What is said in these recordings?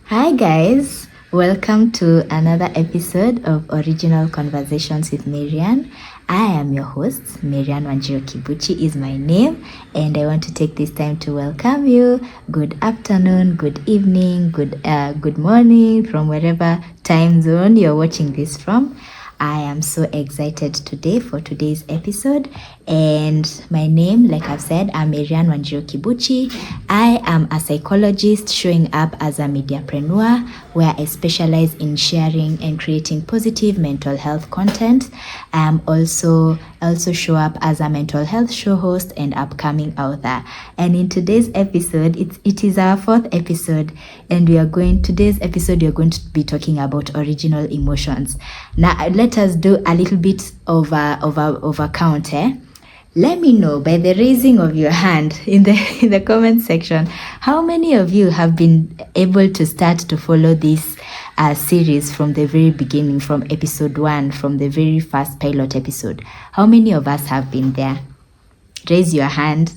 Hi guys, welcome to another episode of Original Conversations with Maryanne. I am your host, Maryanne Wanjiro Kibuchi is my name, and I want to take this time to welcome you. Good afternoon, good evening, good morning from wherever time zone you're watching this from. I am so excited today for today's episode, and my name, like I've said, I'm Maryanne Wanjiro Kibuchi. I am a psychologist showing up as a mediapreneur, where I specialize in sharing and creating positive mental health content. I also show up as a mental health show host and upcoming author. And in today's episode, it is our fourth episode, and today's episode we're going to be talking about original emotions. Now let us do a little bit of a count. Let me know by the raising of your hand in the comment section how many of you have been able to start to follow this series from the very beginning, from episode 1, from the very first pilot episode. How many of us have been there? Raise your hand.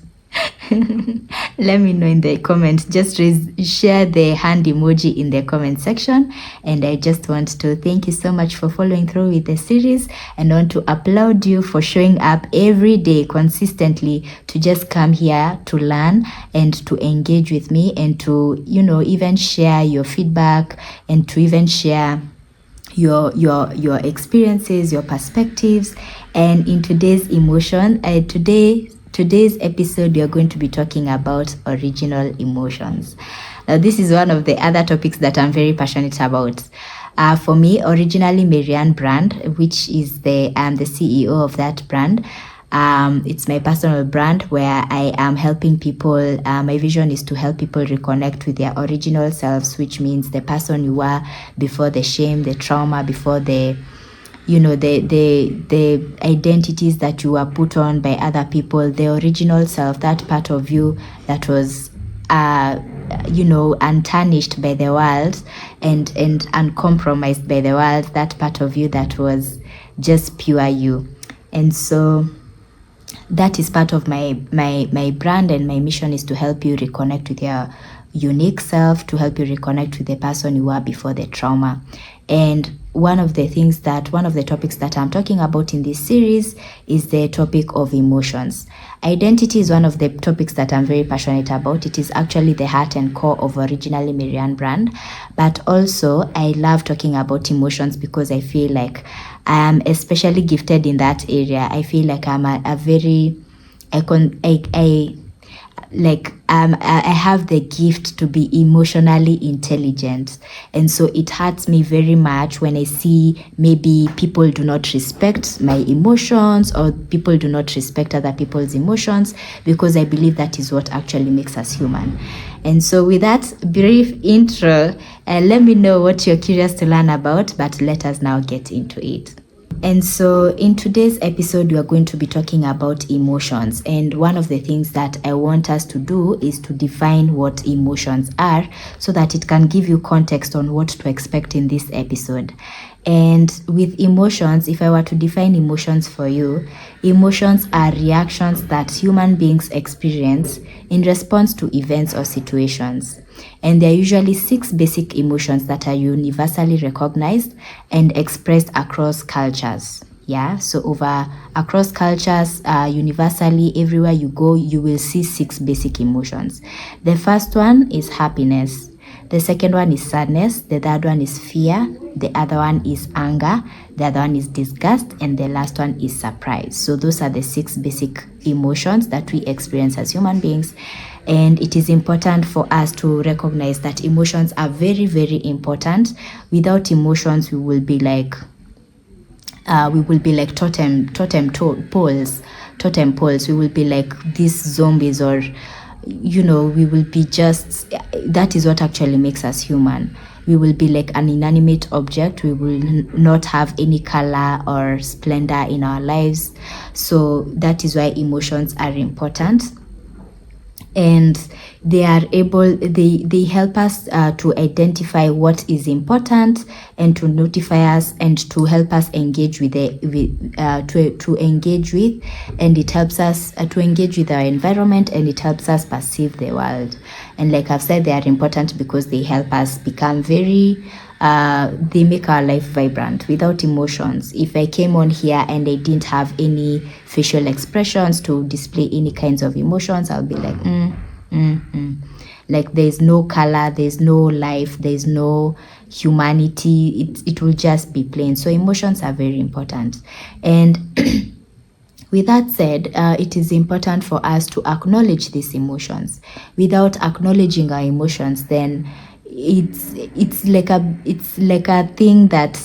Let me know in the comments. Just share the hand emoji in the comment section. And I just want to thank you so much for following through with the series, and I want to applaud you for showing up every day consistently to just come here to learn and to engage with me, and to even share your feedback, and to even share your experiences, your perspectives. And in today's today's episode, we are going to be talking about original emotions. Now, this is one of the other topics that I'm very passionate about. For me, Originally Maryanne brand, which is I'm the CEO of that brand. It's my personal brand where I am helping people. My vision is to help people reconnect with their original selves, which means the person you were before the shame, the trauma, before the identities that you were put on by other people, the original self, that part of you that was untarnished by the world and uncompromised by the world, that part of you that was just pure you. And so that is part of my brand, and my mission is to help you reconnect with your unique self, to help you reconnect with the person you were before the trauma. And one of the topics that I'm talking about in this series is the topic of emotions. Identity is one of the topics that I'm very passionate about. It is actually the heart and core of Originally Maryanne brand. But also, I love talking about emotions because I feel like I am especially gifted in that area. I feel like I'm I have the gift to be emotionally intelligent, and so it hurts me very much when I see maybe people do not respect my emotions, or people do not respect other people's emotions, because I believe that is what actually makes us human. And so with that brief intro, let me know what you're curious to learn about, but let us now get into it. And so in today's episode, we are going to be talking about emotions. And one of the things that I want us to do is to define what emotions are, so that it can give you context on what to expect in this episode. And with emotions, if I were to define emotions for you, emotions are reactions that human beings experience in response to events or situations. And there are usually 6 basic emotions that are universally recognized and expressed across cultures. Yeah, so across cultures, universally, everywhere you go, you will see 6 basic emotions. The first one is happiness. The second one is sadness. The third one is fear. The other one is anger. The other one is disgust. And the last one is surprise. So those are the 6 basic emotions that we experience as human beings. And it is important for us to recognize that emotions are very, very important. Without emotions, we will be like totem poles. We will be like these zombies, or we will be that is what actually makes us human. We will be like an inanimate object. We will not have any color or splendor in our lives. So that is why emotions are important. and they help us to identify what is important and to notify us and to help us engage with to engage with, and it helps us to engage with our environment, and it helps us perceive the world. And like I've said, they are important because they help us become very they make our life vibrant. Without emotions, if I came on here and I didn't have any facial expressions to display any kinds of emotions, I'll be like like there's no color, there's no life, there's no humanity. It will just be plain. So emotions are very important. And with that said, it is important for us to acknowledge these emotions. Without acknowledging our emotions, then it's like a thing that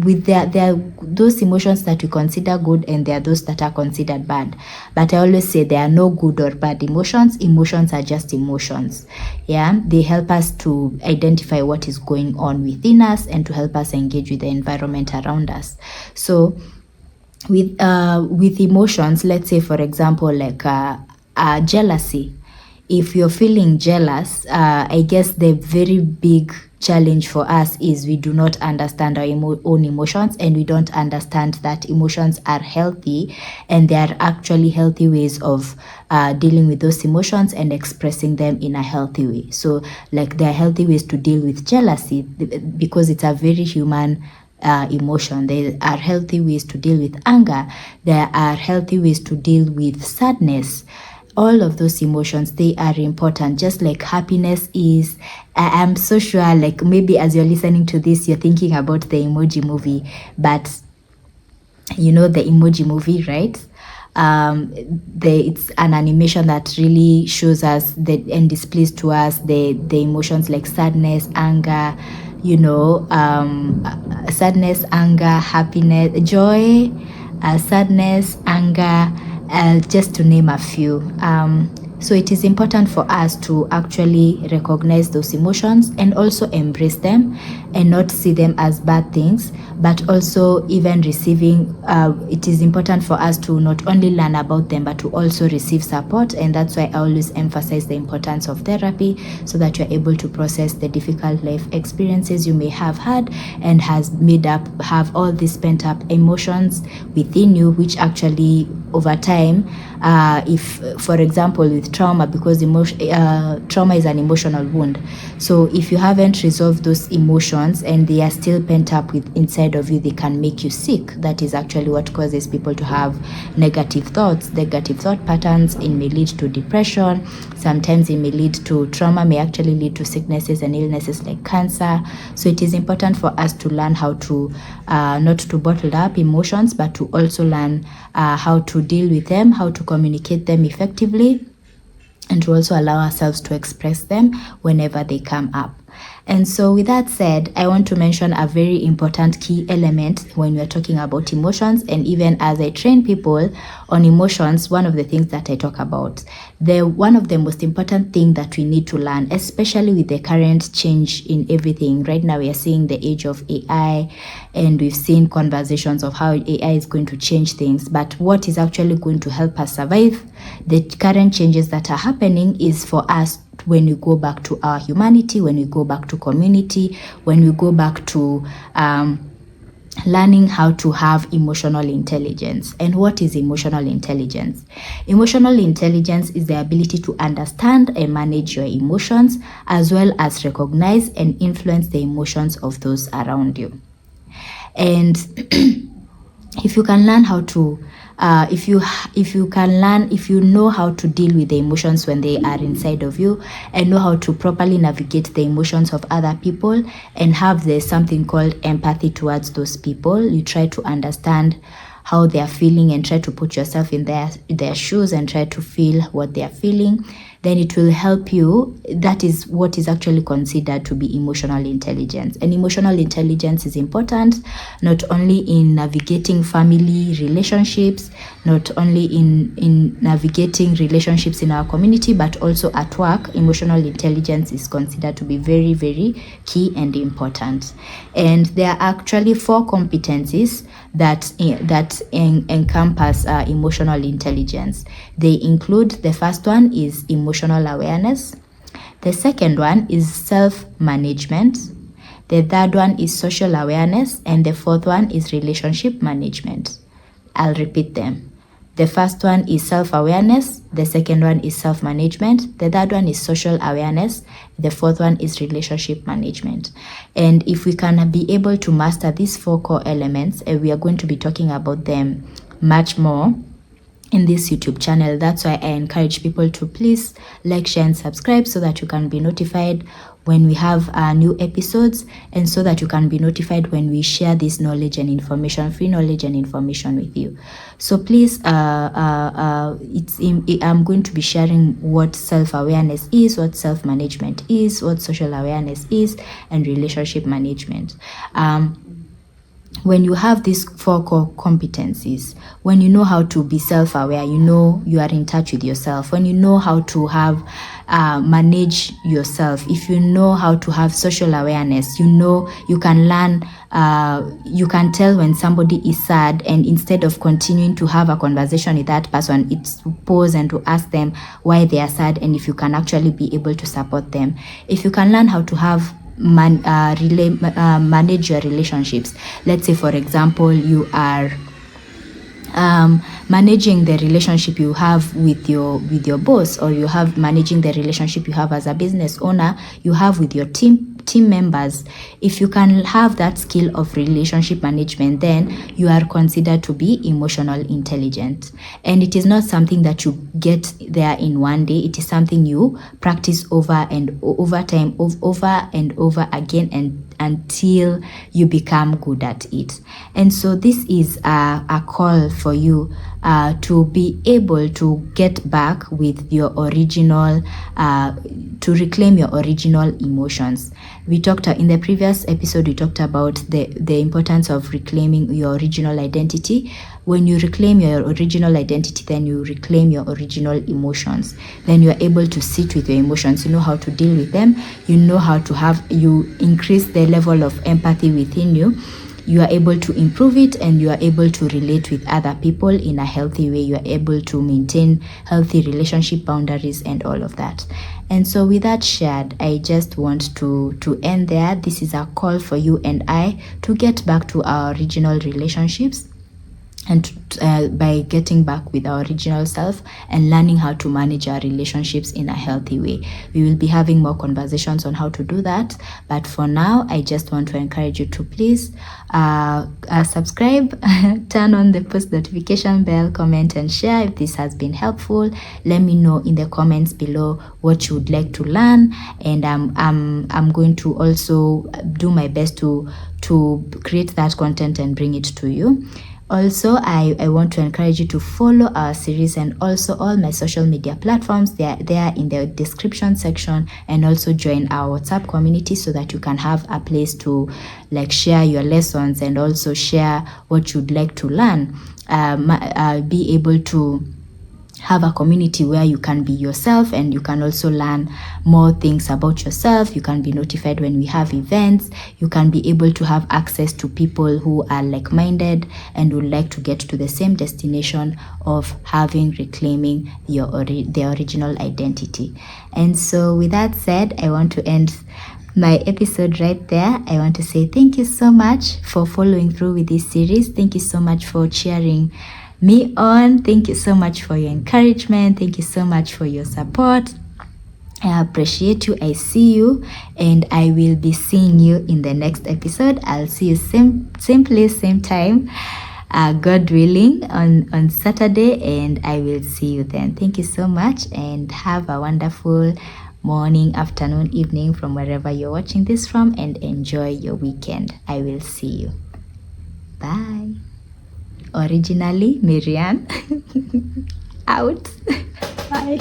with there are those emotions that we consider good, and there are those that are considered bad. But I always say there are no good or bad emotions. Emotions are just emotions. Yeah, they help us to identify what is going on within us and to help us engage with the environment around us. So with emotions, let's say for example, like jealousy. If you're feeling jealous, I guess the very big challenge for us is we do not understand our own emotions, and we don't understand that emotions are healthy, and there are actually healthy ways of dealing with those emotions and expressing them in a healthy way. So like there are healthy ways to deal with jealousy because it's a very human emotion. There are healthy ways to deal with anger. There are healthy ways to deal with sadness. All of those emotions, they are important, just like happiness is. I'm so sure, like maybe as you're listening to this, you're thinking about the Emoji Movie, but you know the Emoji Movie, right? It's an animation that really shows us and displays to us the emotions like sadness, anger, sadness, anger, happiness, joy, sadness, anger, just to name a few. So it is important for us to actually recognize those emotions and also embrace them and not see them as bad things, but also even receiving, it is important for us to not only learn about them, but to also receive support. And that's why I always emphasize the importance of therapy, so that you're able to process the difficult life experiences you may have had and have all these pent up emotions within you, which actually over time, if for example with trauma, because trauma is an emotional wound. So if you haven't resolved those emotions and they are still pent up inside of you, they can make you sick. That is actually what causes people to have negative thoughts, negative thought patterns. It may lead to depression. Sometimes it may lead to trauma, may actually lead to sicknesses and illnesses like cancer. So it is important for us to learn how to not to bottle up emotions, but to also learn how to deal with them, how to communicate them effectively, and to also allow ourselves to express them whenever they come up. And so with that said, I want to mention a very important key element when we're talking about emotions. And even as I train people on emotions, one of the things that I talk about, one of the most important thing that we need to learn, especially with the current change in everything. Right now we are seeing the age of AI, and we've seen conversations of how AI is going to change things. But what is actually going to help us survive the current changes that are happening is for us, when we go back to our humanity, when we go back to community, when we go back to learning how to have emotional intelligence. And what is emotional intelligence? Emotional intelligence is the ability to understand and manage your emotions, as well as recognize and influence the emotions of those around you. And if you can learn how to if you know how to deal with the emotions when they are inside of you, and know how to properly navigate the emotions of other people, and have something called empathy towards those people, you try to understand how they are feeling and try to put yourself in their shoes and try to feel what they are feeling, then it will help you. That is what is actually considered to be emotional intelligence. And emotional intelligence is important not only in navigating family relationships, not only in navigating relationships in our community, but also at work. Emotional intelligence is considered to be very, very key and important. And there are actually 4 competencies that encompass emotional intelligence. They include, the first one is emotional awareness. The second one is self-management. The third one is social awareness. And the fourth one is relationship management. I'll repeat them. The first one is self-awareness. The second one is self-management. The third one is social awareness. The fourth one is relationship management. And if we can be able to master these 4 core elements, we are going to be talking about them much more in this YouTube channel. That's why I encourage people to please like, share, and subscribe so that you can be notified when we have new episodes, and so that you can be notified when we share this knowledge and information, free knowledge and information with you. So please, I'm going to be sharing what self-awareness is, what self-management is, what social awareness is, and relationship management. When you have these 4 core competencies, when you know how to be self-aware, you know you are in touch with yourself. When you know how to have manage yourself, if you know how to have social awareness, you know you can learn, you can tell when somebody is sad, and instead of continuing to have a conversation with that person, it's to pause and to ask them why they are sad, and if you can actually be able to support them. If you can learn how to have manage your relationships. Let's say, for example, you are managing the relationship you have with your boss, or you have managing the relationship you have as a business owner, you have with your team members. If you can have that skill of relationship management, then you are considered to be emotional intelligent. And it is not something that you get there in one day. It is something you practice over and over time, over and over again, and until you become good at it. And so this is a call for you to be able to get back with your original, to reclaim your original emotions. We talked in the previous episode, we talked about the importance of reclaiming your original identity. When you reclaim your original identity, then you reclaim your original emotions. Then you are able to sit with your emotions. You know how to deal with them. You know how to you increase the level of empathy within you. You are able to improve it, and you are able to relate with other people in a healthy way. You are able to maintain healthy relationship boundaries and all of that. And so with that shared, I just want to end there. This is a call for you and I to get back to our original relationships, and by getting back with our original self and learning how to manage our relationships in a healthy way. We will be having more conversations on how to do that, but for now, I just want to encourage you to please subscribe, turn on the post notification bell, comment and share if this has been helpful. Let me know in the comments below what you would like to learn, and I'm going to also do my best to create that content and bring it to you. Also, I want to encourage you to follow our series and also all my social media platforms. They are there in the description section, and also join our WhatsApp community so that you can have a place to share your lessons and also share what you'd like to learn. Be able to have a community where you can be yourself, and you can also learn more things about yourself. You can be notified when we have events. You can be able to have access to people who are like-minded and would like to get to the same destination of reclaiming the original identity. And so with that said, I want to end my episode right there. I want to say thank you so much for following through with this series. Thank you so much for cheering me on. Thank you so much for your encouragement. Thank you so much for your support. I appreciate you. I see you, and I will be seeing you in the next episode. I'll see you same place, same time, God willing, on Saturday, and I will see you then. Thank you so much, and have a wonderful morning, afternoon, evening from wherever you're watching this from, and enjoy your weekend. I will see you. Bye. Originally, Maryanne. Out. Bye.